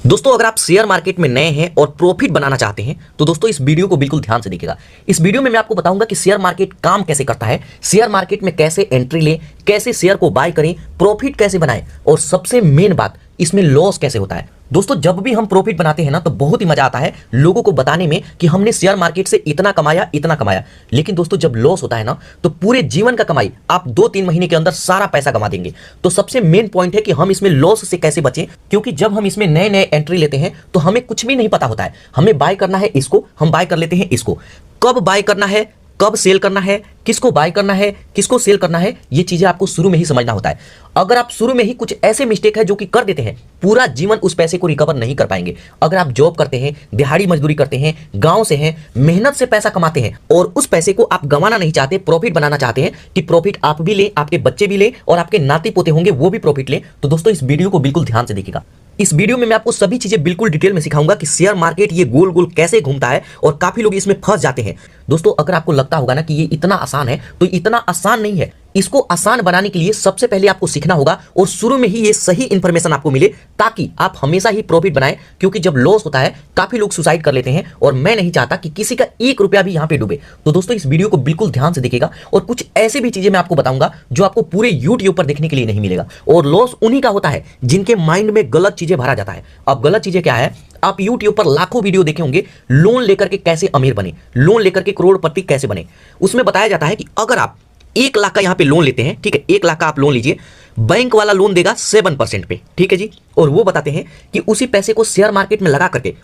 दोस्तों अगर आप शेयर मार्केट में नए हैं और प्रॉफिट बनाना चाहते हैं तो दोस्तों इस वीडियो को बिल्कुल ध्यान से देखिएगा। इस वीडियो में मैं आपको बताऊंगा कि शेयर मार्केट काम कैसे करता है, शेयर मार्केट में कैसे एंट्री लें, कैसे शेयर को बाय करें, प्रॉफिट कैसे बनाएं और सबसे मेन बात इसमें लॉस कैसे होता है। दोस्तों जब भी हम प्रॉफिट बनाते हैं ना तो बहुत ही मजा आता है लोगों को बताने में कि हमने शेयर मार्केट से इतना कमाया। लेकिन दोस्तों जब लॉस होता है ना तो पूरे जीवन का कमाई आप 2-3 महीने के अंदर सारा पैसा गंवा देंगे। तो सबसे मेन पॉइंट है कि हम इसमें लॉस से कैसे बचें, क्योंकि जब हम इसमें नए नए एंट्री लेते हैं तो हमें कुछ भी नहीं पता होता है। हमें बाय करना है इसको, हम बाय कर लेते हैं इसको, कब बाय करना है, कब सेल करना है, किसको बाय करना है, किसको सेल करना है, ये चीजें आपको शुरू में ही समझना होता है। अगर आप शुरू में ही कुछ ऐसे मिस्टेक है जो कि कर देते हैं, पूरा जीवन उस पैसे को रिकवर नहीं कर पाएंगे। अगर आप जॉब करते हैं, दिहाड़ी मजदूरी करते हैं, गांव से हैं, मेहनत से पैसा कमाते हैं और उस पैसे को आप गंवाना नहीं चाहते, प्रॉफिट बनाना चाहते हैं कि प्रॉफिट आप भी लें, आपके बच्चे भी लें और आपके नाती पोते होंगे वो भी प्रॉफिट लें, तो दोस्तों इस वीडियो को बिल्कुल ध्यान से देखिएगा। इस वीडियो में मैं आपको सभी चीजें बिल्कुल डिटेल में सिखाऊंगा कि शेयर मार्केट ये गोल गोल कैसे घूमता है और काफी लोग इसमें फंस जाते हैं। दोस्तों अगर आपको लगता होगा ना कि ये इतना आसान है, तो इतना आसान नहीं है। इसको आसान बनाने के लिए सबसे पहले आपको सीखना होगा और शुरू में ही ये सही इंफॉर्मेशन आपको मिले ताकि आप हमेशा ही प्रॉफिट बनाएं। क्योंकि जब लॉस होता है काफी लोग सुसाइड कर लेते हैं और मैं नहीं चाहता कि किसी का 1 रुपया भी यहां पे डूबे। तो दोस्तों इस वीडियो को बिल्कुल ध्यान से देखिएगा और कुछ ऐसी भी चीजें मैं आपको बताऊंगा जो आपको पूरे यूट्यूब पर देखने के लिए नहीं मिलेगा। और लॉस उन्हीं का होता है जिनके माइंड में गलत चीजें भरा जाता है। अब गलत चीजें क्या है, आप YouTube पर लाखों वीडियो देखे होंगे, लोन लेकर के कैसे अमीर बने, लोन लेकर के करोड़पति कैसे बने। उसमें बताया जाता है कि अगर आप 1 लाख का यहां पे लोन लेते हैं, ठीक है, 1 लाख का आप लोन लीजिए, बैंक वाला लोन देगा 7% पे, ठीक है जी। और वो बताते हैं कि उसी पैसे को शेयर मार्केट में लगा करके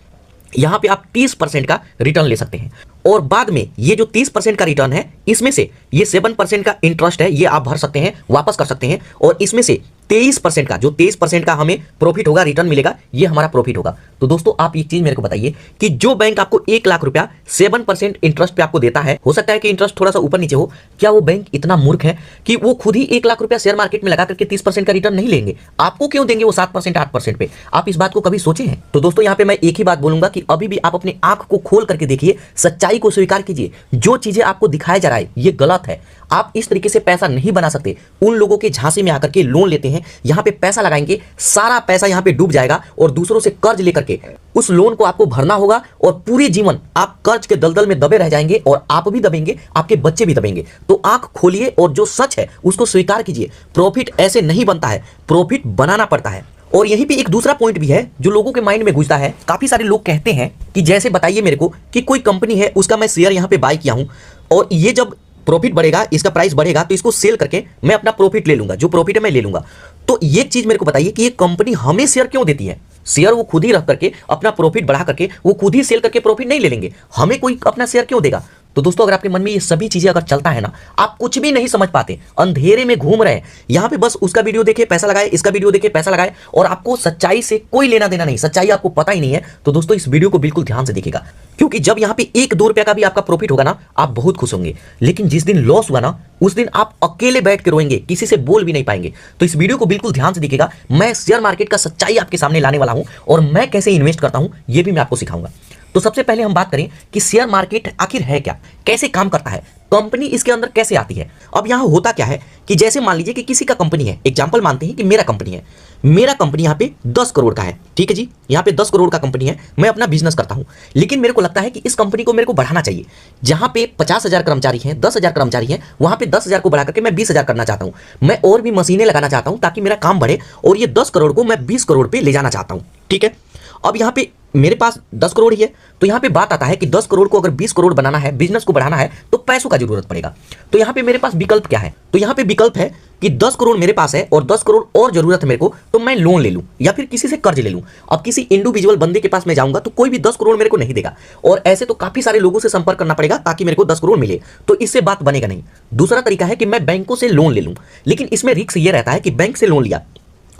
यहां पे आप 30% का रिटर्न ले सकते हैं और बाद में ये जो 30% का रिटर्न है इसमें से ये 7% का इंटरेस्ट है, ये आप भर सकते हैं, वापस कर सकते हैं और इसमें से 23% का, जो 23% का हमें प्रॉफिट होगा, रिटर्न मिलेगा, ये हमारा प्रॉफिट होगा। तो दोस्तों आप एक चीज मेरे को बताइए कि जो बैंक आपको 1 लाख रुपया 7% इंटरेस्ट पे आपको देता है, हो सकता है कि इंटरेस्ट थोड़ा सा ऊपर नीचे हो, क्या वो बैंक इतना मूर्ख है कि वो खुद ही 1 लाख रुपया शेयर मार्केट में लगा करके 30% का रिटर्न नहीं लेंगे? आपको क्यों देंगे वो 7% 8% पे? आप इस बात को कभी सोचे हैं? तो दोस्तों यहाँ पे मैं एक ही बात बोलूंगा कि अभी भी आप अपनी आंख को खोल करके देखिए, सच्चाई को स्वीकार कीजिए। जो चीजें आपको दिखाया जा रहा है ये गलत है। आप इस तरीके से पैसा नहीं बना सकते। उन लोगों के झांसे में आकर के लोन लेते हैं, यहां पे पैसा लगाएंगे, सारा पैसा यहां पे डूब जाएगा और दूसरों से कर्ज लेकर के उस लोन को आपको भरना होगा और पूरे जीवन आप कर्ज के दलदल में दबे रह जाएंगे और आप भी दबेंगे, आपके बच्चे भी दबेंगे। तो आंख खोलिए और जो सच है उसको स्वीकार कीजिए। प्रॉफिट ऐसे नहीं बनता है, प्रॉफिट बनाना पड़ता है। और यहीं पे एक दूसरा पॉइंट भी है जो लोगों के माइंड में घुसता है। काफी सारे लोग कहते हैं कि जैसे बताइए मेरे को कि कोई कंपनी है, उसका मैं शेयर यहां पे बाय किया हूं और ये जब प्रॉफिट बढ़ेगा, इसका प्राइस बढ़ेगा तो इसको सेल करके मैं अपना प्रॉफिट ले लूंगा, जो प्रॉफिट है मैं ले लूंगा। तो ये चीज मेरे को बताइए कि ये कंपनी हमें शेयर क्यों देती है? शेयर वो खुद ही रख करके अपना प्रॉफिट बढ़ा करके वो खुद ही सेल करके प्रॉफिट नहीं ले लेंगे, हमें कोई अपना शेयर क्यों देगा? तो दोस्तों अगर आपके मन में ये सभी चीजें अगर चलता है ना, आप कुछ भी नहीं समझ पाते, अंधेरे में घूम रहे हैं, यहां पे बस उसका वीडियो देखे पैसा लगाए, इसका वीडियो देखे पैसा लगाए और आपको सच्चाई से कोई लेना देना नहीं, सच्चाई आपको पता ही नहीं है, तो दोस्तों इस वीडियो को बिल्कुल ध्यान से देखिएगा। क्योंकि जब यहां पे 1-2 रुपया का भी आपका प्रॉफिट होगा ना, आप बहुत खुश होंगे। लेकिन जिस दिन लॉस हुआ ना, उस दिन आप अकेले बैठ के रोएंगे, किसी से बोल भी नहीं पाएंगे। तो इस वीडियो को बिल्कुल ध्यान से देखिएगा। मैं शेयर मार्केट का सच्चाई आपके सामने लाने वाला हूं और मैं कैसे इन्वेस्ट करता हूं ये भी मैं आपको सिखाऊंगा। तो सबसे पहले हम बात करें कि शेयर मार्केट आखिर है क्या, कैसे काम करता है, कंपनी इसके अंदर कैसे आती है। अब यहां होता क्या है कि जैसे मान लीजिए कि किसी का कंपनी है, एग्जांपल मानते हैं कि मेरा कंपनी है, मेरा कंपनी यहां पे 10 करोड़ का है, ठीक है जी, यहां पे 10 करोड़ का कंपनी है, मैं अपना बिजनेस करता हूं। लेकिन मेरे को लगता है कि इस कंपनी को मेरे को बढ़ाना चाहिए। जहां पे 50,000 कर्मचारी हैं, 10,000 कर्मचारी हैं, वहां पे 10,000 को बढ़ा करके मैं 20,000 करना चाहता हूं। मैं और भी मशीनें लगाना चाहता हूं ताकि मेरा काम बढ़े और ये 10 करोड़ को मैं 20 करोड़ पे ले जाना चाहता हूं, ठीक है। अब यहाँ पे मेरे पास 10 करोड़ ही है, तो यहाँ पे बात आता है कि 10 करोड़ को अगर 20 करोड़ बनाना है, बिजनेस को बढ़ाना है, तो पैसों का जरूरत पड़ेगा। तो यहाँ पे मेरे पास विकल्प क्या है? तो यहाँ पे विकल्प है कि 10 करोड़ मेरे पास है और 10 करोड़ और जरूरत है मेरे को, तो मैं लोन ले लूं या फिर किसी से कर्ज ले लूं। अब किसी इंडिविजुअल बंदे के पास मैं जाऊंगा तो कोई भी 10 करोड़ मेरे को नहीं देगा और ऐसे तो काफी सारे लोगों से संपर्क करना पड़ेगा ताकि मेरे को 10 करोड़ मिले, तो इससे बात बनेगा नहीं। दूसरा तरीका है कि मैं बैंकों से लोन ले लूं, लेकिन इसमें रिस्क ये रहता है कि बैंक से लोन लिया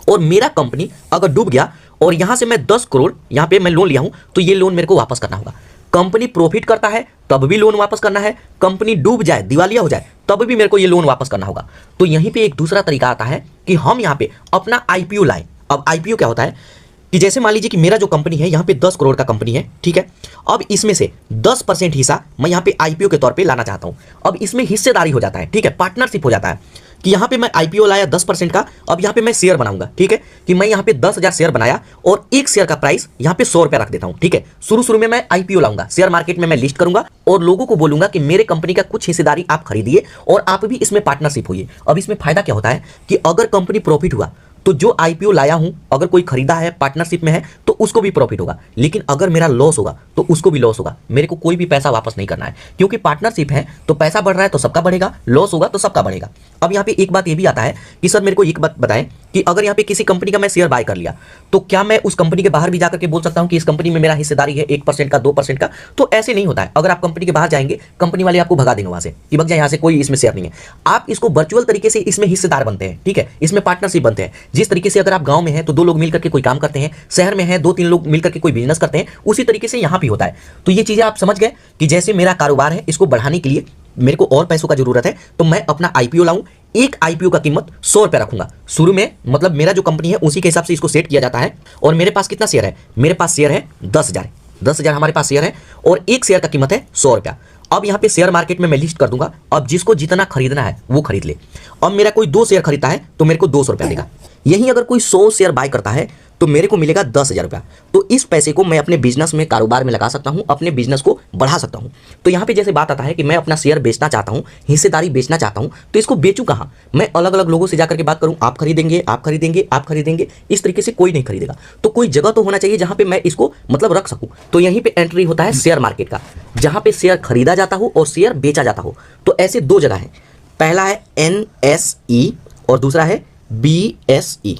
और मेरा कंपनी अगर डूब गया और यहां से मैं 10 करोड़ यहां पे मैं लोन लिया हूं, तो ये लोन मेरे को वापस करना होगा। कंपनी प्रॉफिट करता है तब भी लोन वापस करना है, कंपनी डूब जाए, दिवालिया हो जाए, तब भी मेरे को ये लोन वापस करना होगा। तो यहीं पे एक दूसरा तरीका आता है कि हम यहां पे अपना आईपीओ लाएं। अब आईपीओ क्या होता है कि जैसे मान लीजिए कि मेरा जो कंपनी है यहाँ पे 10 करोड़ का कंपनी है, ठीक है। अब इसमें से 10% हिस्सा मैं यहाँ पे आईपीओ के तौर पे लाना चाहता हूँ। अब इसमें हिस्सेदारी हो जाता है, ठीक है, पार्टनरशिप हो जाता है कि यहाँ पे मैं आईपीओ लाया 10% का, अब यहाँ पे मैं शेयर बनाऊंगा, ठीक है, कि मैं यहाँ पे 10,000 शेयर बनाया और एक शेयर का प्राइस यहाँ पे 100 रुपया रख देता हूँ, ठीक है। शुरू में मैं आईपीओ लाऊंगा, शेयर मार्केट में मैं लिस्ट करूंगा और लोगों को बोलूंगा कि मेरे कंपनी का कुछ हिस्सेदारी आप खरीदिए और आप भी इसमें पार्टनरशिप होइए। अब इसमें फायदा क्या होता है कि अगर कंपनी प्रॉफिट हुआ तो जो आईपीओ लाया हूं अगर कोई खरीदा है, पार्टनरशिप में है, तो उसको भी प्रॉफिट होगा, लेकिन अगर मेरा लॉस होगा तो उसको भी लॉस होगा। मेरे को कोई भी पैसा वापस नहीं करना है, क्योंकि पार्टनरशिप है तो पैसा बढ़ रहा है तो सबका बढ़ेगा, लॉस होगा तो सबका बढ़ेगा। अब यहाँ पे एक बात ये भी आता है कि सर मेरे को एक बात बताएं कि अगर यहाँ पे किसी कंपनी का मैं शेयर बाय कर लिया तो क्या मैं उस कंपनी के बाहर भी जाकर के बोल सकता हूँ कि इस कंपनी में मेरा हिस्सेदारी है 1% का, 2% का? तो ऐसे नहीं होता है। अगर आप कंपनी के बाहर जाएंगे, कंपनी वाले आपको भगा देंगे वहां से कि भग जाए, यहाँ से कोई इसमें शेयर नहीं है। आप इसको वर्चुअल तरीके से इसमें हिस्सेदार बनते हैं, ठीक है, इसमें पार्टनरशिप बनते हैं। जिस तरीके से अगर आप गांव में हैं तो 2 लोग मिलकर के कोई काम करते हैं, शहर में है 2-3 लोग मिलकर के कोई बिजनेस करते हैं, उसी तरीके से यहाँ भी होता है। तो ये चीजें आप समझ गए कि जैसे मेरा कारोबार है, इसको बढ़ाने के लिए मेरे को और पैसों का जरूरत है, तो मैं अपना आईपीओ लाऊं। एक आईपीओ का कीमत 100 रुपया रखूंगा शुरू में, मतलब मेरा जो कंपनी है उसी के हिसाब से इसको सेट किया जाता है। और मेरे पास कितना शेयर है? मेरे पास शेयर है 10,000 हमारे पास शेयर है और एक शेयर का कीमत है 100 रुपया। अब यहाँ पे शेयर मार्केट में मैं लिस्ट कर दूंगा, अब जिसको जितना खरीदना है वो खरीद ले। अब मेरा कोई 2 शेयर खरीदता है तो मेरे को 200 रुपया देगा। यही अगर कोई 100 शेयर बाय करता है तो मेरे को मिलेगा 10,000 रुपया। तो इस पैसे को मैं अपने बिजनेस में, कारोबार में लगा सकता हूं, अपने बिजनेस को बढ़ा सकता हूं। तो यहाँ पे जैसे बात आता है कि मैं अपना शेयर बेचना चाहता हूं, हिस्सेदारी बेचना चाहता हूं, तो इसको बेचूं कहां? मैं अलग अलग लोगों से जाकर के बात करूं, आप खरीदेंगे, आप खरीदेंगे, आप खरीदेंगे, इस तरीके से कोई नहीं खरीदेगा। तो कोई जगह तो होना चाहिए जहां पे मैं इसको मतलब रख सकूं। तो यहीं पे एंट्री होता है शेयर मार्केट का, जहां पे शेयर खरीदा जाता हो और शेयर बेचा जाता हो। तो ऐसे 2 जगह है, पहला है NSE और दूसरा है BSE,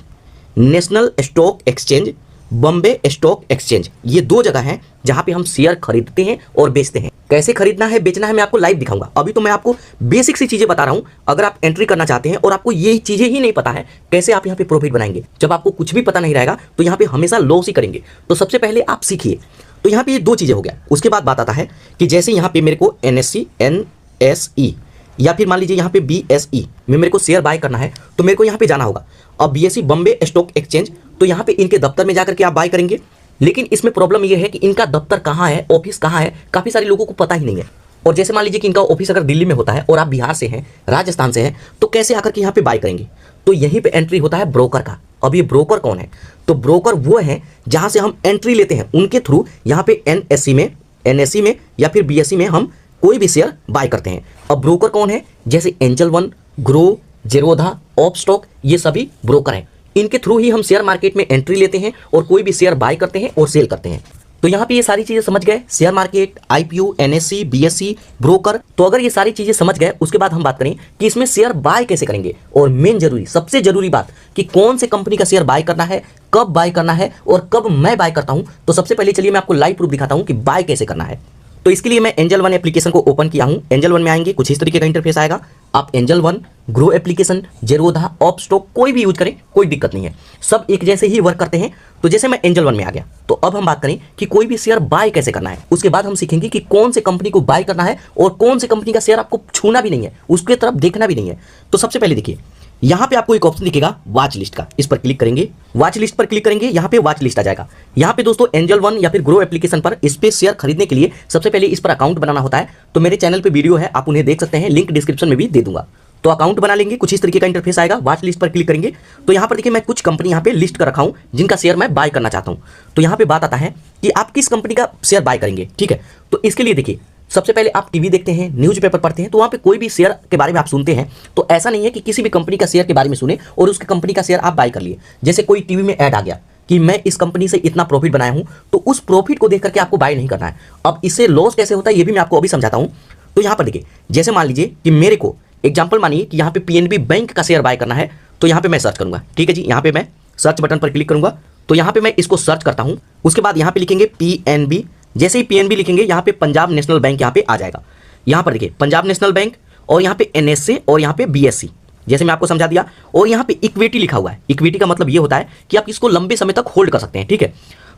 national stock exchange, Bombay stock exchange. ये 2 जगह हैं जहां पे हम शेयर खरीदते हैं और बेचते हैं। कैसे खरीदना है, बेचना है, मैं आपको लाइव दिखाऊंगा। अभी तो मैं आपको बेसिक सी चीजें बता रहा हूं। अगर आप एंट्री करना चाहते हैं और आपको ये चीजें ही नहीं पता है, कैसे आप यहाँ पे प्रॉफिट बनाएंगे? जब आपको कुछ भी पता नहीं रहेगा तो यहाँ पे हमेशा लॉस ही करेंगे। तो सबसे पहले आप सीखिए। तो यहाँ पे ये 2 चीजें हो गया। उसके बाद बात आता है कि जैसे यहाँ पे मेरे को NSE या फिर मान लीजिए यहाँ पे BSE में मेरे को शेयर बाय करना है, तो मेरे को यहाँ पे जाना होगा। अब BSE बॉम्बे स्टॉक एक्सचेंज, तो यहाँ पे इनके दफ्तर में जाकर के आप बाय करेंगे। लेकिन इसमें प्रॉब्लम ये है कि इनका दफ्तर कहाँ है, ऑफिस कहाँ है, काफी सारे लोगों को पता ही नहीं है। और जैसे मान लीजिए कि इनका ऑफिस अगर दिल्ली में होता है और आप बिहार से हैं, राजस्थान से हैं, तो कैसे आकर के यहाँ पे बाय करेंगे? तो यहीं पे एंट्री होता है ब्रोकर का। अब ये ब्रोकर कौन है? तो ब्रोकर वो है जहां से हम एंट्री लेते हैं, उनके थ्रू यहाँ पे NSE में या फिर BSE में हम कोई भी शेयर बाय करते हैं। अब ब्रोकर कौन है? जैसे एंजल वन, ग्रो, जेरोधा, ऑपस्टॉक, ये सभी ब्रोकर हैं। इनके थ्रू ही हम शेयर मार्केट में एंट्री लेते हैं और कोई भी शेयर बाय करते हैं और सेल करते हैं। तो यहाँ पे ये सारी चीजें समझ गए, share market, IPO, NSE, BSE, broker. तो अगर ये सारी चीजें समझ गए, उसके बाद हम बात करें कि इसमें शेयर बाय कैसे करेंगे। और मेन जरूरी, सबसे जरूरी बात कि कौन से कंपनी का शेयर बाय करना है, कब बाय करना है और कब मैं बाय करता हूं। तो सबसे पहले चलिए मैं आपको लाइव प्रूफ दिखाता हूं कि बाय कैसे करना है। तो इसके लिए मैं एंजल वन एप्लीकेशन को ओपन किया हूं। एंजल वन में आएंगे, कुछ इस तरीके का इंटरफेस आएगा। आप Angel One, Groww application, Zerodha, Upstox कोई भी यूज करें, कोई दिक्कत नहीं है, सब एक जैसे ही वर्क करते हैं। तो जैसे मैं एंजल वन में आ गया, तो अब हम बात करें कि कोई भी शेयर बाय कैसे करना है। उसके बाद हम सीखेंगे कि कौन से कंपनी को बाय करना है और कौन से कंपनी का शेयर आपको छूना भी नहीं है, उसके तरफ देखना भी नहीं है। तो सबसे पहले देखिए, यहां पे आपको एक ऑप्शन दिखेगा वॉच लिस्ट का, इस पर क्लिक करेंगे। वॉच लिस्ट पर क्लिक करेंगे, यहां पे वॉच लिस्ट आ जाएगा। यहां पे दोस्तों एंजल वन या फिर ग्रो एप्लीकेशन पर इस पे शेयर खरीदने के लिए सबसे पहले इस पर अकाउंट बनाना होता है। तो मेरे चैनल पे वीडियो है, आप उन्हें देख सकते हैं, लिंक डिस्क्रिप्शन में भी दे दूंगा। तो अकाउंट बना लेंगे, कुछ इस तरीके का इंटरफेस आएगा। वॉच लिस्ट पर क्लिक करेंगे तो यहां पर देखिए मैं कुछ कंपनी यहां पे लिस्ट कर रखा हूं जिनका शेयर मैं बाय करना चाहता हूं। तो यहां पे बात आता है कि आप किस कंपनी का शेयर बाय करेंगे, ठीक है। तो इसके लिए देखिए, सबसे पहले आप टीवी देखते हैं, न्यूज़पेपर पढ़ते हैं, तो वहां पे कोई भी शेयर के बारे में आप सुनते हैं, तो ऐसा नहीं है कि किसी भी कंपनी का शेयर के बारे में सुने और उसकी कंपनी का शेयर आप बाय कर लिए। जैसे कोई टीवी में ऐड आ गया कि मैं इस कंपनी से इतना प्रॉफिट बनाया हूं, तो उस प्रॉफिट को देख करके आपको बाय नहीं करना है। अब इससे लॉस कैसे होता है ये भी मैं आपको अभी समझाता हूं। तो यहां पर देखिए, जैसे मान लीजिए कि मेरे को एग्जाम्पल मानिए कि यहाँ पे PNB बैंक का शेयर बाय करना है, तो यहाँ पे मैं सर्च करूंगा, ठीक है जी। यहाँ पे मैं सर्च बटन पर क्लिक करूंगा, तो यहाँ पे मैं इसको सर्च करता हूँ। उसके बाद यहाँ पे लिखेंगे PNB, जैसे ही PNB लिखेंगे यहाँ पे पंजाब नेशनल बैंक यहाँ पे आ जाएगा। यहाँ पर देखिए पंजाब नेशनल बैंक और यहाँ पे NSE और यहाँ पे BSE, जैसे मैं आपको समझा दिया। और यहाँ पे इक्विटी लिखा हुआ है। इक्विटी का मतलब ये होता है कि आप इसको लंबे समय तक होल्ड कर सकते हैं, ठीक है।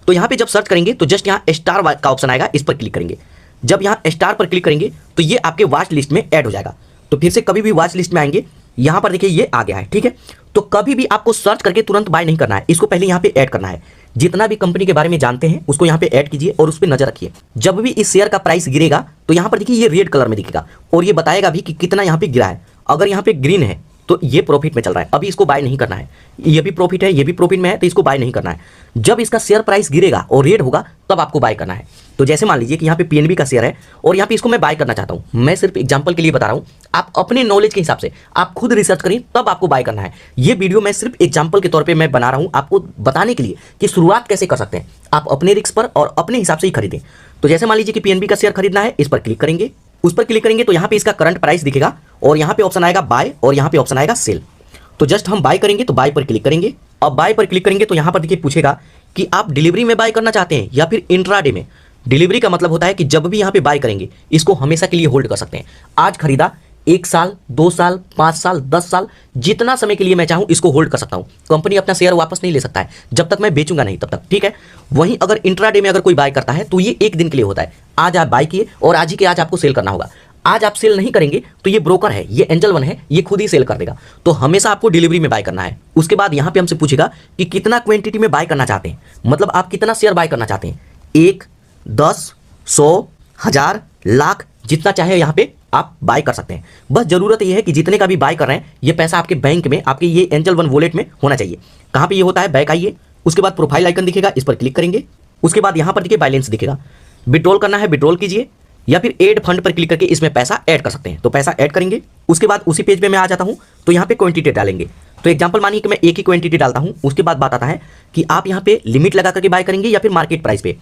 तो यहाँ पे जब सर्च करेंगे तो जस्ट यहाँ स्टार का ऑप्शन आएगा, इस पर क्लिक करेंगे। जब यहाँ स्टार पर क्लिक करेंगे तो ये आपके वॉच लिस्ट में ऐड हो जाएगा। तो फिर से कभी भी वॉच लिस्ट में आएंगे, यहाँ पर देखिए ये आ गया है, ठीक है। तो कभी भी आपको सर्च करके तुरंत बाय नहीं करना है, इसको पहले यहाँ पे ऐड करना है। जितना भी कंपनी के बारे में जानते हैं उसको यहाँ पे ऐड कीजिए और उस पर नजर रखिए। जब भी इस शेयर का प्राइस गिरेगा तो यहाँ पर देखिए ये रेड कलर में दिखेगा और ये बताएगा भी कि कितना यहाँ पे गिरा है। अगर यहाँ पे ग्रीन है तो ये प्रॉफिट में चल रहा है, अभी इसको बाय नहीं करना है। ये भी प्रॉफिट है, ये भी प्रॉफिट में है, तो इसको बाय नहीं करना है। जब इसका शेयर प्राइस गिरेगा और रेड होगा तब आपको बाय करना है। तो जैसे मान लीजिए कि यहाँ पे पीएनबी का शेयर है और यहाँ पे इसको मैं बाय करना चाहता हूँ। मैं सिर्फ एग्जांपल के लिए बता रहा हूँ, आप अपने नॉलेज के हिसाब से आप खुद रिसर्च करें तब आपको बाय करना है। ये वीडियो मैं सिर्फ एग्जांपल के तौर पे मैं बना रहा हूँ आपको बताने के लिए कि शुरुआत कैसे कर सकते हैं। आप अपने रिस्क पर और अपने हिसाब से ही खरीदें। तो जैसे मान लीजिए कि पीएनबी का शेयर खरीदना है, इस पर क्लिक करेंगे। उस पर क्लिक करेंगे तो यहाँ पे इसका करंट प्राइस दिखेगा और यहाँ पे ऑप्शन आएगा बाय और यहाँ पे ऑप्शन आएगा सेल। तो जस्ट हम बाय करेंगे तो बाय पर क्लिक करेंगे। अब बाय पर क्लिक करेंगे तो यहाँ पर देखिए पूछेगा कि आप डिलीवरी में बाय करना चाहते हैं या फिर इंट्राडे में। डिलीवरी का मतलब होता है कि जब भी यहाँ पे बाय करेंगे इसको हमेशा के लिए होल्ड कर सकते हैं। आज खरीदा 1 साल, 2 साल, 5 साल, 10 साल, जितना समय के लिए मैं चाहूँ इसको होल्ड कर सकता हूँ। कंपनी अपना शेयर वापस नहीं ले सकता है जब तक मैं बेचूंगा नहीं तब तक, ठीक है। वहीं अगर इंट्राडे में अगर कोई बाय करता है तो ये 1 दिन के लिए होता है। आज आप बाय किए और आज ही के आज आपको सेल करना होगा। आज आप सेल नहीं करेंगे तो ये ब्रोकर है, ये एंजल वन है, ये खुद ही सेल कर देगा। तो हमेशा आपको डिलीवरी में बाय करना है। उसके बाद यहाँ पे हमसे पूछेगा कि कितना क्वांटिटी में बाय करना चाहते हैं, मतलब आप कितना शेयर बाय करना चाहते हैं। 1, 10, 100, 1000, लाख, जितना चाहे यहाँ पे आप बाय कर सकते हैं। बस जरूरत ये है कि जितने का भी बाय कर रहे हैं ये पैसा आपके बैंक में, आपके ये एंजल वन वॉलेट में होना चाहिए। कहाँ पे ये होता है, बैक आइए। उसके बाद प्रोफाइल आइकन दिखेगा, इस पर क्लिक करेंगे। उसके बाद यहाँ पर देखिए बैलेंस दिखेगा, विड्रॉल करना है विड्रॉल कीजिए या फिर ऐड फंड पर क्लिक करके इसमें पैसा ऐड कर सकते हैं। तो पैसा ऐड करेंगे। उसके बाद उसी पेज पे मैं आ जाता हूं तो यहाँ पे क्वांटिटी डालेंगे। तो एग्जांपल मानिए कि मैं एक ही क्वांटिटी डालता हूं। उसके बाद बात आता है कि आप यहाँ पे लिमिट लगा करके बाय करेंगे या फिर मार्केट प्राइस पे।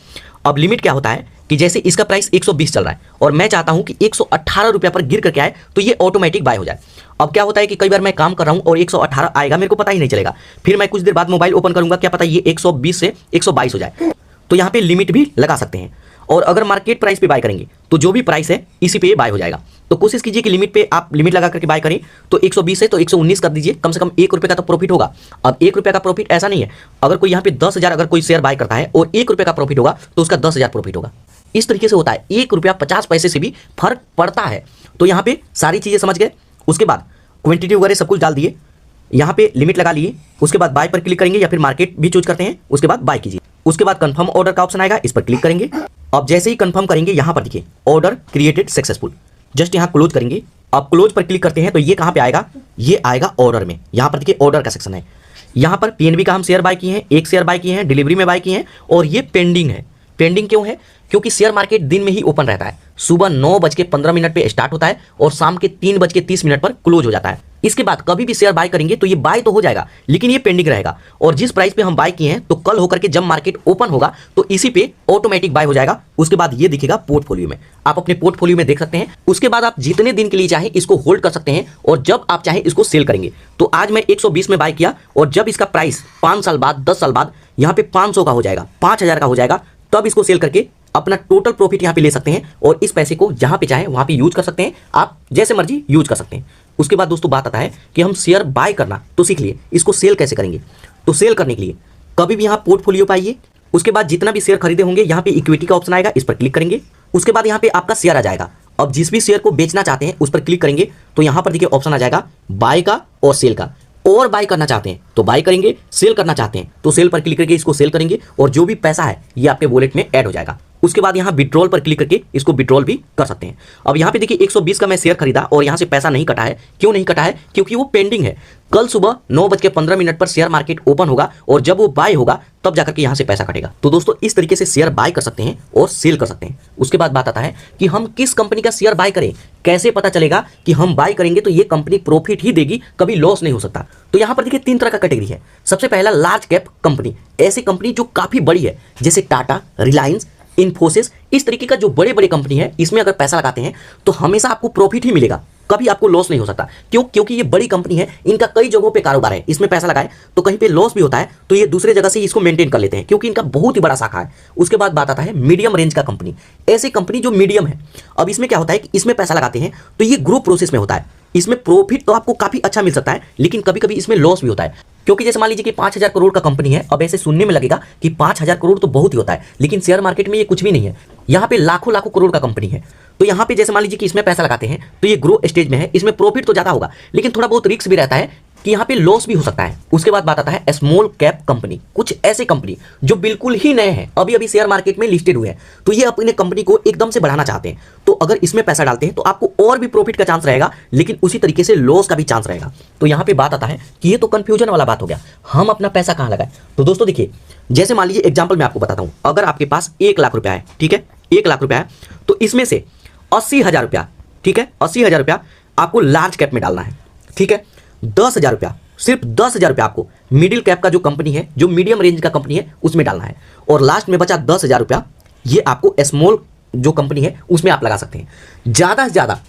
अब लिमिट क्या होता है कि जैसे इसका प्राइस 120 चल रहा है और मैं चाहता हूं कि 118 रुपये पर गिर करके आए तो ये ऑटोमेटिक बाय हो जाए। अब क्या होता है कि कई बार मैं काम कर रहा हूं और 118 आएगा, मेरे को पता ही नहीं चलेगा। फिर मैं कुछ देर बाद मोबाइल ओपन करूंगा, क्या पता ये 120 से 122 हो जाए। तो यहाँ पे लिमिट भी लगा सकते हैं। और अगर मार्केट प्राइस पे बाय करेंगे तो जो भी प्राइस है इसी पे बाय हो जाएगा। तो कोशिश कीजिए कि लिमिट पे आप लिमिट लगा करके बाय करें। तो 120 है तो 119 कर दीजिए, कम से कम 1 रुपये का तो प्रॉफिट होगा। अब 1 रुपये का प्रॉफिट ऐसा नहीं है, अगर कोई यहाँ पे 10,000 अगर कोई शेयर बाय करता है और 1 रुपये का प्रॉफिट होगा तो उसका 10,000 प्रॉफिट होगा। इस तरीके से होता है, 1 रुपया 50 पैसे से भी फर्क पड़ता है। तो यहाँ पे सारी चीज़ें समझ गए। उसके बाद क्वांटिटी वगैरह सब कुछ डाल दिए, यहाँ पे लिमिट लगा लिए। उसके बाद बाय पर क्लिक करेंगे या फिर मार्केट भी चूज करते हैं। उसके बाद बाय कीजिए। उसके बाद कंफर्म ऑर्डर का ऑप्शन आएगा, इस पर क्लिक करेंगे। अब जैसे ही कंफर्म करेंगे यहाँ पर देखिए ऑर्डर क्रिएटेड सक्सेसफुल, जस्ट यहाँ क्लोज करेंगे। अब क्लोज पर क्लिक करते हैं तो ये कहाँ पे आएगा, ये आएगा ऑर्डर में। यहाँ पर देखिए ऑर्डर का सेक्शन है। यहाँ पर पीएनबी का हम शेयर बाय किए हैं, 1 शेयर बाय किए हैं, डिलीवरी में बाय किए हैं और ये पेंडिंग है। पेंडिंग क्यों है, क्योंकि शेयर मार्केट दिन में ही ओपन रहता है। सुबह 9:15 पे स्टार्ट होता है और शाम के 3:30 पर क्लोज हो जाता है। इसके बाद कभी भी शेयर बाय करेंगे तो ये बाय तो हो जाएगा लेकिन ये पेंडिंग रहेगा। और जिस प्राइस पे हम बाय किए हैं तो कल होकर के जब मार्केट ओपन होगा तो इसी पे ऑटोमेटिक बाय हो जाएगा। उसके बाद ये दिखेगा पोर्टफोलियो में, आप अपने पोर्टफोलियो में देख सकते हैं। उसके बाद आप जितने दिन के लिए चाहे इसको होल्ड कर सकते हैं और जब आप चाहे इसको सेल करेंगे। तो आज मैं 120 में बाय किया और जब इसका प्राइस 5 साल बाद, 10 साल बाद यहाँ पे 500 का हो जाएगा, 5000 का हो जाएगा, तब इसको सेल करके अपना टोटल प्रॉफिट यहाँ पे ले सकते हैं और इस पैसे को जहां पे चाहे वहां पे यूज कर सकते हैं। आप जैसे मर्जी यूज कर सकते हैं। उसके बाद दोस्तों बात आता है कि हम शेयर बाय करना तो सीख लिए, इसको सेल कैसे करेंगे। तो सेल करने के लिए कभी भी यहाँ पोर्टफोलियो पाइए। उसके बाद जितना भी शेयर खरीदे होंगे यहाँ पे इक्विटी का ऑप्शन आएगा, इस पर क्लिक करेंगे। उसके बाद यहाँ पे आपका शेयर आ जाएगा। अब जिस भी शेयर को बेचना चाहते हैं उस पर क्लिक करेंगे तो यहाँ पर देखिए ऑप्शन आ जाएगा बाय का और सेल का। और बाय करना चाहते हैं तो बाय करेंगे, सेल करना चाहते हैं तो सेल पर क्लिक करके इसको सेल करेंगे और जो भी पैसा है ये आपके वॉलेट में ऐड हो जाएगा। उसके बाद यहाँ विड्रॉल पर क्लिक करके इसको विड्रॉल भी कर सकते हैं। अब यहाँ पे देखिए 120 का मैं शेयर खरीदा और यहाँ से पैसा नहीं कटा है। क्यों नहीं कटा है, क्योंकि वो पेंडिंग है। कल सुबह 9:15 पर शेयर मार्केट ओपन होगा और जब वो बाय होगा तब जाकर के यहाँ से पैसा कटेगा। तो दोस्तों इस तरीके से शेयर बाय कर सकते हैं और सेल कर सकते हैं। उसके बाद बात आता है कि हम किस कंपनी का शेयर बाय करें। कैसे पता चलेगा कि हम बाय करेंगे तो ये कंपनी प्रॉफिट ही देगी, कभी लॉस नहीं हो सकता। तो यहाँ पर देखिए 3 तरह का कैटेगरी है। सबसे पहला लार्ज कैप कंपनी, ऐसी कंपनी जो काफी बड़ी है, जैसे टाटा, रिलायंस, इन्फोसिस, इस तरीके का जो बड़े बड़े कंपनी है, इसमें अगर पैसा लगाते हैं तो हमेशा आपको प्रॉफिट ही मिलेगा, कभी आपको लॉस नहीं हो सकता। क्यों, क्योंकि ये बड़ी कंपनी है, इनका कई जगहों पे कारोबार है। इसमें पैसा लगाए तो कहीं पे लॉस भी होता है तो ये दूसरे जगह से इसको मेंटेन कर लेते हैं, क्योंकि इनका बहुत ही बड़ा शाखा है। उसके बाद बात आता है मीडियम रेंज का कंपनी, ऐसी कंपनी जो मीडियम है। अब इसमें क्या होता है कि इसमें पैसा लगाते हैं तो ये ग्रो प्रोसेस में होता है। इसमें प्रॉफिट तो आपको काफी अच्छा मिल सकता है लेकिन कभी कभी इसमें लॉस भी होता है। क्योंकि जैसे मान लीजिए कि 5000 करोड़ का कंपनी है। अब ऐसे सुनने में लगेगा कि 5000 करोड़ तो बहुत ही होता है, लेकिन शेयर मार्केट में ये कुछ भी नहीं है। यहाँ पे लाखों लाखों करोड़ का कंपनी है। तो यहाँ पे जैसे मान लीजिए कि इसमें पैसा लगाते हैं तो ये ग्रो स्टेज में है, इसमें प्रॉफिट तो ज्यादा होगा लेकिन थोड़ा बहुत रिस्क भी रहता है। कि यहाँ पे लॉस भी हो सकता है। उसके बाद बात आता है स्मॉल कैप कंपनी, कुछ ऐसे कंपनी जो बिल्कुल ही नए हैं, अभी अभी शेयर मार्केट में लिस्टेड हुए हैं, तो ये अपने कंपनी को एकदम से बढ़ाना चाहते हैं। तो अगर इसमें पैसा डालते हैं तो आपको और भी प्रॉफिट का चांस रहेगा, लेकिन उसी तरीके से लॉस का भी चांस रहेगा। तो यहाँ पे बात आता है कि ये तो कंफ्यूजन वाला बात हो गया, हम अपना पैसा कहाँ लगाएं। तो दोस्तों देखिए, जैसे मान लीजिए एग्जाम्पल मैं आपको बताता हूँ, अगर आपके पास 1 लाख रुपया है, ठीक है, 1 लाख रुपया है, तो इसमें से 80,000 रुपया, ठीक है, 80,000 रुपया आपको लार्ज कैप में डालना है, ठीक है। 10,000 रुपया, सिर्फ 10,000 रुपया आपको मिडिल कैप का जो कंपनी है, जो मीडियम रेंज का कंपनी है, उसमें डालना है। और लास्ट में बचा 10,000 रुपया, ये आपको स्मॉल जो कंपनी है उसमें आप लगा सकते हैं। ज़्यादा से ज़्यादा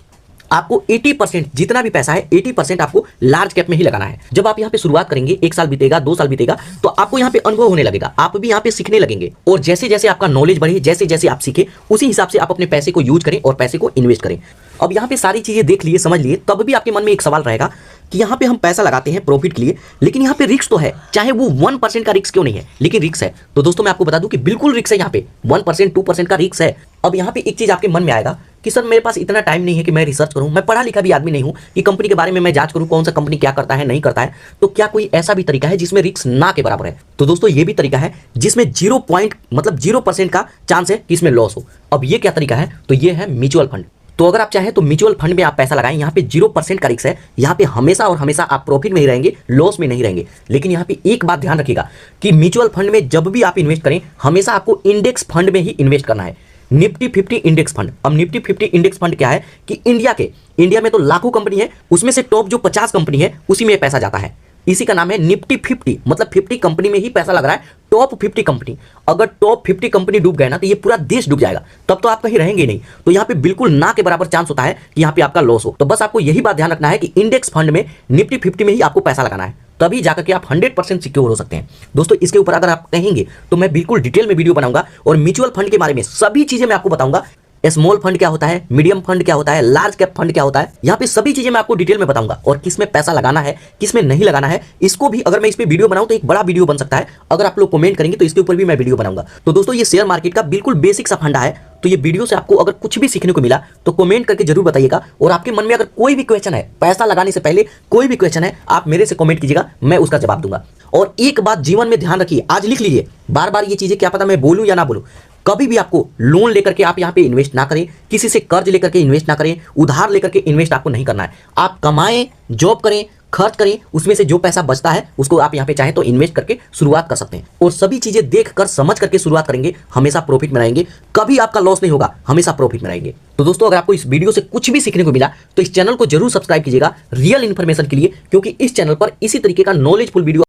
आपको 80% जितना भी पैसा है 80% आपको लार्ज कैप में ही लगाना है। जब आप यहाँ पे शुरुआत करेंगे, 1 साल बीतेगा, 2 साल बीतेगा, तो आपको यहाँ पे अनुभव होने लगेगा, आप भी यहाँ पे सीखने लगेंगे। और जैसे जैसे आपका नॉलेज बढ़े, जैसे जैसे आप सीखे, उसी हिसाब से आप अपने पैसे को यूज करें और पैसे को इन्वेस्ट करें। अब यहाँ पे सारी चीजें देख लिए, समझ लिए, तब भी आपके मन में एक सवाल रहेगा कि यहाँ पे हम पैसा लगाते हैं प्रॉफिट के लिए, लेकिन यहाँ पे रिस्क तो है, चाहे वो 1% का रिस्क क्यों नहीं है, लेकिन रिस्क है। तो दोस्तों मैं आपको बता दूं कि बिल्कुल रिस्क है, यहाँ पे 1% 2% का रिस्क है। अब यहाँ पे एक चीज आपके मन में आएगा कि सर मेरे पास इतना टाइम नहीं है कि मैं रिसर्च करूं, मैं पढ़ा लिखा भी आदमी नहीं हूं कि कंपनी के बारे में मैं जांच करूं कौन सा कंपनी क्या करता है नहीं करता है। तो क्या कोई ऐसा भी तरीका है जिसमें रिस्क ना के बराबर है? तो दोस्तों ये भी तरीका है जिसमें 0% का चांस है कि इसमें लॉस हो। अब ये क्या तरीका है? तो ये है म्यूचुअल फंड। तो अगर आप चाहें तो म्यूचुअल फंड में आप पैसा लगाएं, यहाँ पे 0% का रिस्क है, यहाँ पे हमेशा और हमेशा आप प्रॉफिट में ही रहेंगे, लॉस में नहीं रहेंगे। लेकिन यहाँ पे एक बात ध्यान रखिएगा कि म्यूचुअल फंड में जब भी आप इन्वेस्ट करें, हमेशा आपको इंडेक्स फंड में ही इन्वेस्ट करना है, निफ्टी 50 इंडेक्स फंड। अब निफ्टी 50 इंडेक्स फंड क्या है कि इंडिया में तो लाखों कंपनी है, उसमें से टॉप जो 50 कंपनी है उसी में पैसा जाता है, इसी का नाम है निफ्टी 50। मतलब 50 कंपनी में ही पैसा लग रहा है, टॉप 50 कंपनी। अगर टॉप 50 कंपनी डूब गए ना तो ये पूरा देश डूब जाएगा, तब तो आप कहीं रहेंगे ही नहीं। तो यहाँ पे बिल्कुल ना के बराबर चांस होता है कि यहाँ पे आपका लॉस हो। तो बस आपको यही बात ध्यान रखना है कि इंडेक्स फंड में निफ्टी 50 में ही आपको पैसा लगाना है, तभी जाकर के आप 100% सिक्योर हो सकते हैं। दोस्तों इसके ऊपर अगर आप कहेंगे तो मैं बिल्कुल डिटेल में वीडियो बनाऊंगा और म्यूचुअल फंड के बारे में सभी चीजें मैं आपको बताऊंगा। स्मॉल फंड क्या होता है, मीडियम फंड क्या होता है, लार्ज कैप फंड क्या होता है, यहाँ पे सभी चीजें मैं आपको डिटेल में बताऊंगा। और किस में पैसा लगाना है, किस में नहीं लगाना है, इसको भी अगर मैं इस पे वीडियो बनाऊं तो एक बड़ा वीडियो बन सकता है। अगर आप लोग कमेंट करेंगे तो इसके ऊपर भी मैं वीडियो बनाऊंगा। तो दोस्तों ये शेयर मार्केट का बिल्कुल बेसिक सा फंडा है। तो ये वीडियो से आपको अगर कुछ भी सीखने को मिला तो कमेंट करके जरूर बताइएगा। और आपके मन में अगर कोई भी क्वेश्चन है, पैसा लगाने से पहले कोई भी क्वेश्चन है, आप मेरे से कमेंट कीजिएगा, मैं उसका जवाब दूंगा। और एक बात जीवन में ध्यान रखिए, आज लिख लीजिए, बार बार ये चीजें क्या पता मैं बोलूं या ना बोलूं, कभी भी आपको लोन लेकर के आप यहाँ पे इन्वेस्ट ना करें, किसी से कर्ज लेकर के इन्वेस्ट ना करें, उधार लेकर के इन्वेस्ट आपको नहीं करना है। आप कमाएं, जॉब करें, खर्च करें, उसमें से जो पैसा बचता है उसको आप यहाँ पे चाहें तो इन्वेस्ट करके शुरुआत कर सकते हैं। और सभी चीजें देख कर समझ करके शुरुआत करेंगे, हमेशा प्रॉफिट में रहेंगे, कभी आपका लॉस नहीं होगा, हमेशा प्रॉफिट में रहेंगे। तो दोस्तों अगर आपको इस वीडियो से कुछ भी सीखने को मिला तो इस चैनल को जरूर सब्सक्राइब कीजिएगा रियल इन्फॉर्मेशन के लिए, क्योंकि इस चैनल पर इसी तरीके का नॉलेजफुल वीडियो